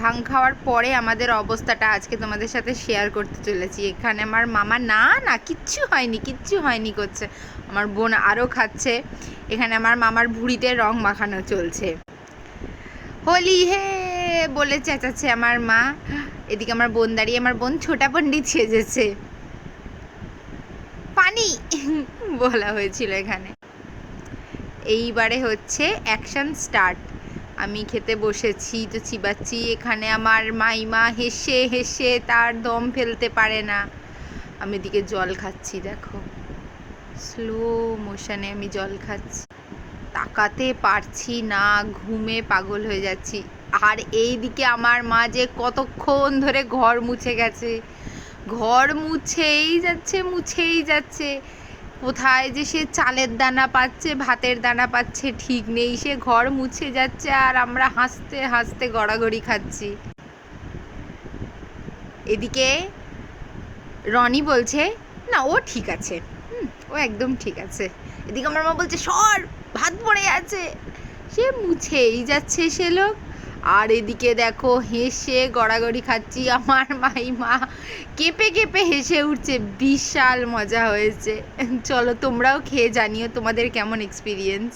ভাং খাওয়ার পরে আমাদের অবস্থাটা আজকে তোমাদের সাথে শেয়ার করতে চলেছি। এখানে আমার মামা না না কিচ্ছু হয়নি কিচ্ছু হয়নি করছে, আমার বোন আরও খাচ্ছে। এখানে আমার মামার ভুঁড়িতে রং মাখানো চলছে। হোলি হে বলে চেঁচাচ্ছে আমার মা। এদিকে আমার বোন দাঁড়িয়ে, আমার বোন ছোটা পণ্ডিত সেজেছে। পানি বলা হয়েছিল এখানে। এইবারে হচ্ছে অ্যাকশন স্টার্ট। আমি খেতে বসেছি তো চিবাচ্ছি, এখানে আমার মাইমা হেসে হেসে তার দম ফেলতে পারে না। আমি এদিকে জল খাচ্ছি, দেখো স্লো মোশনে আমি জল খাচ্ছি, তাকাতে পারছি না, ঘুমে পাগল হয়ে যাচ্ছি। আর এই দিকে আমার মা যে কতক্ষণ ধরে ঘর মুছে গেছে, ঘর মুছেই যাচ্ছে মুছেই যাচ্ছে। কোথায় যে সে চালের দানা পাচ্ছে ভাতের দানা পাচ্ছে ঠিক নেই, সে ঘর মুছে যাচ্ছে আর আমরা হাসতে হাসতে গড়াগড়ি খাচ্ছি। এদিকে রনি বলছে না ও ঠিক আছে, ও একদম ঠিক আছে। এদিকে আমার মা বলছে সর ভাত পড়ে আছে, সে মুছেই যাচ্ছে সে লোক। আর এদিকে দেখো হেসে গড়াগড়ি খাচ্ছি, আমার মাইমা কেঁপে কেঁপে হেসে উঠছে, বিশাল মজা হয়েছে। চলো তোমরাও খেয়ে জানিও তোমাদের কেমন এক্সপিরিয়েন্স।